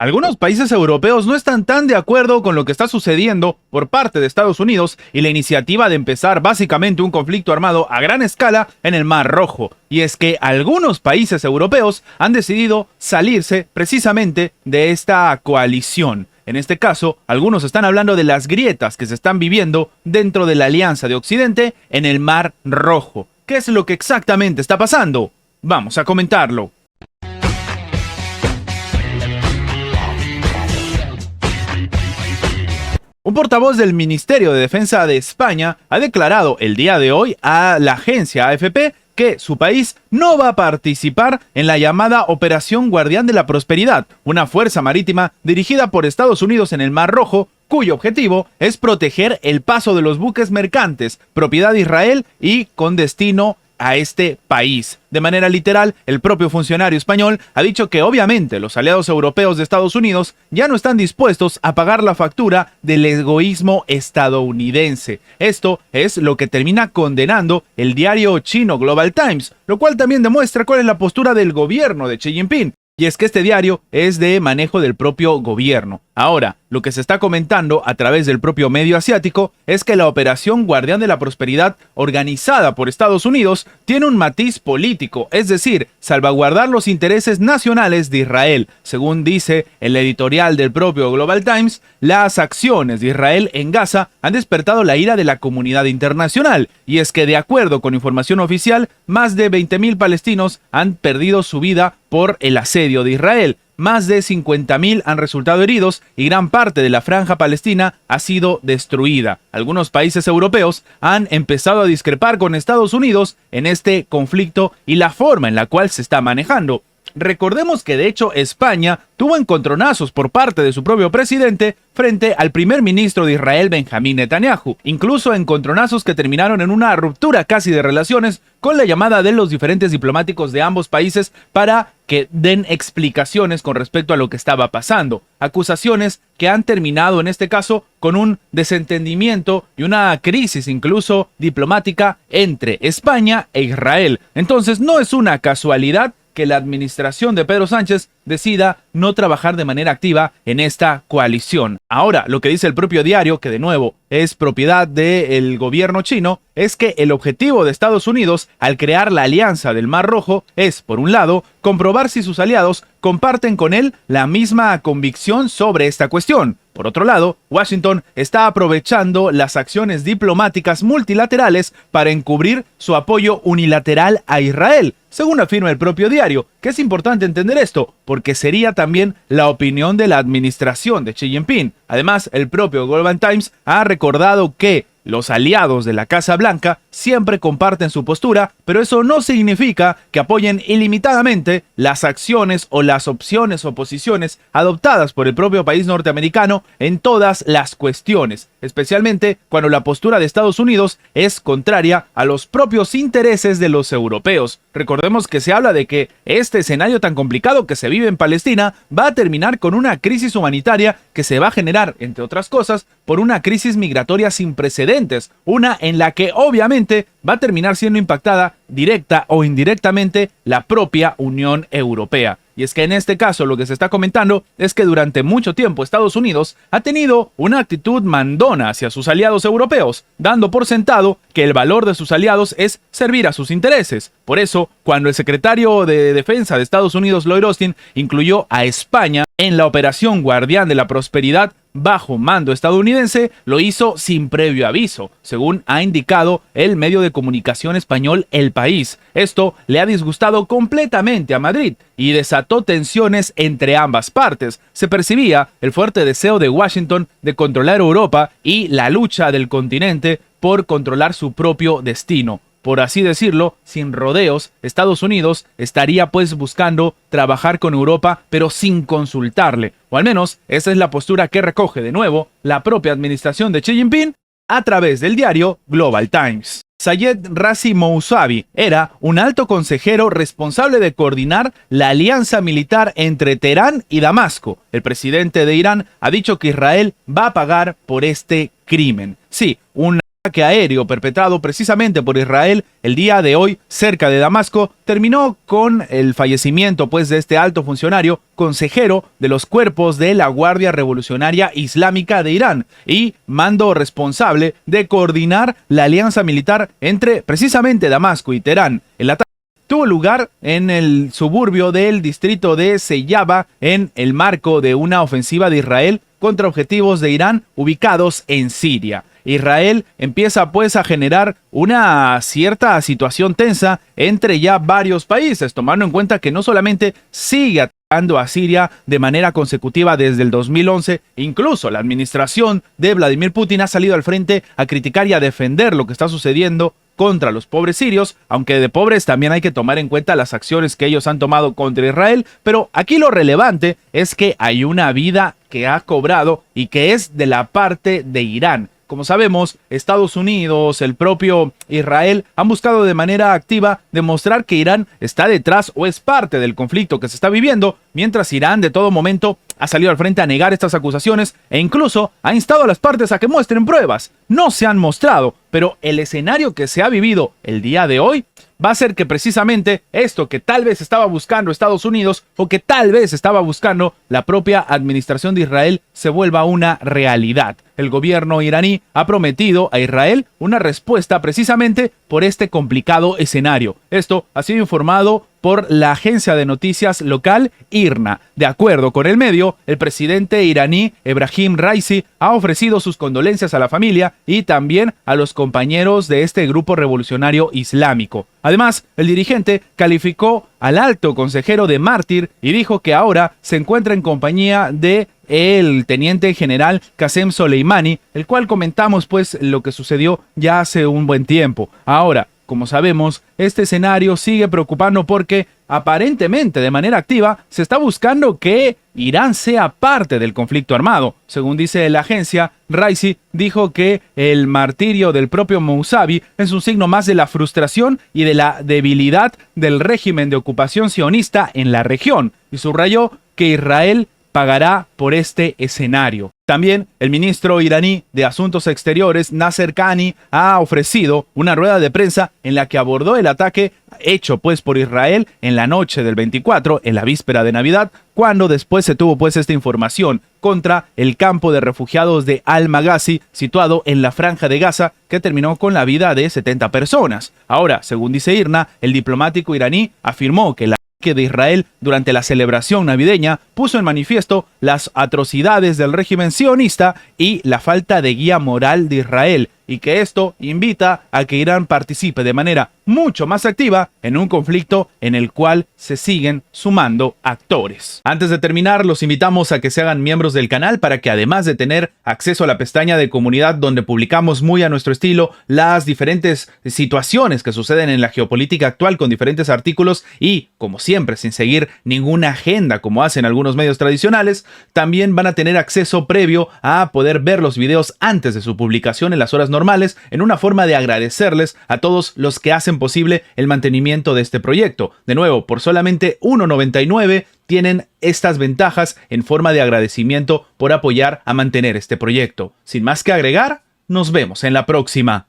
Algunos países europeos no están tan de acuerdo con lo que está sucediendo por parte de Estados Unidos y la iniciativa de empezar básicamente un conflicto armado a gran escala en el Mar Rojo. Y es que algunos países europeos han decidido salirse precisamente de esta coalición. En este caso, algunos están hablando de las grietas que se están viviendo dentro de la Alianza de Occidente en el Mar Rojo. ¿Qué es lo que exactamente está pasando? Vamos a comentarlo. Un portavoz del Ministerio de Defensa de España ha declarado el día de hoy a la agencia AFP que su país no va a participar en la llamada Operación Guardián de la Prosperidad, una fuerza marítima dirigida por Estados Unidos en el Mar Rojo, cuyo objetivo es proteger el paso de los buques mercantes, propiedad de Israel y con destino a este país. De manera literal, el propio funcionario español ha dicho que obviamente los aliados europeos de Estados Unidos ya no están dispuestos a pagar la factura del egoísmo estadounidense. Esto es lo que termina condenando el diario chino Global Times, lo cual también demuestra cuál es la postura del gobierno de Xi Jinping. Y es que este diario es de manejo del propio gobierno. Ahora, lo que se está comentando a través del propio medio asiático es que la Operación Guardián de la Prosperidad, organizada por Estados Unidos, tiene un matiz político, es decir, salvaguardar los intereses nacionales de Israel. Según dice el editorial del propio Global Times, las acciones de Israel en Gaza han despertado la ira de la comunidad internacional. Y es que, de acuerdo con información oficial, más de 20.000 palestinos han perdido su vida por el asedio de Israel. Más de 50.000 han resultado heridos y gran parte de la franja palestina ha sido destruida. Algunos países europeos han empezado a discrepar con Estados Unidos en este conflicto y la forma en la cual se está manejando. Recordemos que de hecho España tuvo encontronazos por parte de su propio presidente frente al primer ministro de Israel, Benjamín Netanyahu. Incluso encontronazos que terminaron en una ruptura casi de relaciones con la llamada de los diferentes diplomáticos de ambos países para que den explicaciones con respecto a lo que estaba pasando. Acusaciones que han terminado en este caso con un desentendimiento y una crisis incluso diplomática entre España e Israel. Entonces no es una casualidad que la administración de Pedro Sánchez decida no trabajar de manera activa en esta coalición. Ahora, lo que dice el propio diario, que de nuevo es propiedad del gobierno chino, es que el objetivo de Estados Unidos al crear la Alianza del Mar Rojo es, por un lado, comprobar si sus aliados comparten con él la misma convicción sobre esta cuestión. Por otro lado, Washington está aprovechando las acciones diplomáticas multilaterales para encubrir su apoyo unilateral a Israel, según afirma el propio diario, que es importante entender esto, porque sería también la opinión de la administración de Xi Jinping. Además, el propio Global Times ha recordado que los aliados de la Casa Blanca siempre comparten su postura, pero eso no significa que apoyen ilimitadamente las acciones o las opciones o posiciones adoptadas por el propio país norteamericano en todas las cuestiones, especialmente cuando la postura de Estados Unidos es contraria a los propios intereses de los europeos. Recordemos que se habla de que este escenario tan complicado que se vive en Palestina va a terminar con una crisis humanitaria que se va a generar, entre otras cosas, por una crisis migratoria sin precedentes, una en la que obviamente va a terminar siendo impactada directa o indirectamente la propia Unión Europea. Y es que en este caso lo que se está comentando es que durante mucho tiempo Estados Unidos ha tenido una actitud mandona hacia sus aliados europeos, dando por sentado que el valor de sus aliados es servir a sus intereses. Por eso, cuando el secretario de Defensa de Estados Unidos, Lloyd Austin, incluyó a España en la Operación Guardián de la Prosperidad bajo mando estadounidense, lo hizo sin previo aviso, según ha indicado el medio de comunicación español El País. Esto le ha disgustado completamente a Madrid y desató tensiones entre ambas partes. Se percibía el fuerte deseo de Washington de controlar Europa y la lucha del continente por controlar su propio destino. Por así decirlo, sin rodeos, Estados Unidos estaría pues buscando trabajar con Europa, pero sin consultarle. O al menos, esa es la postura que recoge de nuevo la propia administración de Xi Jinping a través del diario Global Times. Sayed Razi Mousavi era un alto consejero responsable de coordinar la alianza militar entre Teherán y Damasco. El presidente de Irán ha dicho que Israel va a pagar por este crimen. Sí, un ataque aéreo perpetrado precisamente por Israel el día de hoy cerca de Damasco terminó con el fallecimiento pues de este alto funcionario consejero de los cuerpos de la Guardia Revolucionaria Islámica de Irán y mando responsable de coordinar la alianza militar entre precisamente Damasco y Teherán. El ataque tuvo lugar en el suburbio del distrito de Seyaba en el marco de una ofensiva de Israel contra objetivos de Irán ubicados en Siria. Israel empieza pues a generar una cierta situación tensa entre ya varios países, tomando en cuenta que no solamente sigue atacando a Siria de manera consecutiva desde el 2011, incluso la administración de Vladimir Putin ha salido al frente a criticar y a defender lo que está sucediendo contra los pobres sirios, aunque de pobres también hay que tomar en cuenta las acciones que ellos han tomado contra Israel, pero aquí lo relevante es que hay una vida que ha cobrado y que es de la parte de Irán. Como sabemos, Estados Unidos, el propio Israel han buscado de manera activa demostrar que Irán está detrás o es parte del conflicto que se está viviendo, mientras Irán de todo momento ha salido al frente a negar estas acusaciones e incluso ha instado a las partes a que muestren pruebas. No se han mostrado, pero el escenario que se ha vivido el día de hoy va a ser que precisamente esto que tal vez estaba buscando Estados Unidos o que tal vez estaba buscando la propia administración de Israel se vuelva una realidad. El gobierno iraní ha prometido a Israel una respuesta precisamente por este complicado escenario. Esto ha sido informado por la agencia de noticias local IRNA. De acuerdo con el medio, el presidente iraní Ebrahim Raisi ha ofrecido sus condolencias a la familia y también a los compañeros de este grupo revolucionario islámico. Además, el dirigente calificó al alto consejero de mártir y dijo que ahora se encuentra en compañía de el teniente general Qasem Soleimani, el cual comentamos pues lo que sucedió ya hace un buen tiempo. Ahora, como sabemos, este escenario sigue preocupando porque aparentemente de manera activa se está buscando que Irán sea parte del conflicto armado. Según dice la agencia, Raisi dijo que el martirio del propio Mousavi es un signo más de la frustración y de la debilidad del régimen de ocupación sionista en la región y subrayó que Israel pagará por este escenario. También el ministro iraní de Asuntos Exteriores, Nasser Kani, ha ofrecido una rueda de prensa en la que abordó el ataque hecho pues por Israel en la noche del 24, en la víspera de Navidad, cuando después se tuvo pues esta información contra el campo de refugiados de Al-Maghazi, situado en la Franja de Gaza, que terminó con la vida de 70 personas. Ahora, según dice IRNA, el diplomático iraní afirmó que de Israel durante la celebración navideña puso en manifiesto las atrocidades del régimen sionista y la falta de guía moral de Israel, y que esto invita a que Irán participe de manera mucho más activa en un conflicto en el cual se siguen sumando actores. Antes de terminar, los invitamos a que se hagan miembros del canal para que, además de tener acceso a la pestaña de comunidad donde publicamos muy a nuestro estilo las diferentes situaciones que suceden en la geopolítica actual con diferentes artículos y, como siempre, sin seguir ninguna agenda como hacen algunos medios tradicionales, también van a tener acceso previo a poder ver los videos antes de su publicación en las horas normales, en una forma de agradecerles a todos los que hacen posible el mantenimiento de este proyecto. De nuevo, por solamente $1.99 tienen estas ventajas en forma de agradecimiento por apoyar a mantener este proyecto. Sin más que agregar, nos vemos en la próxima.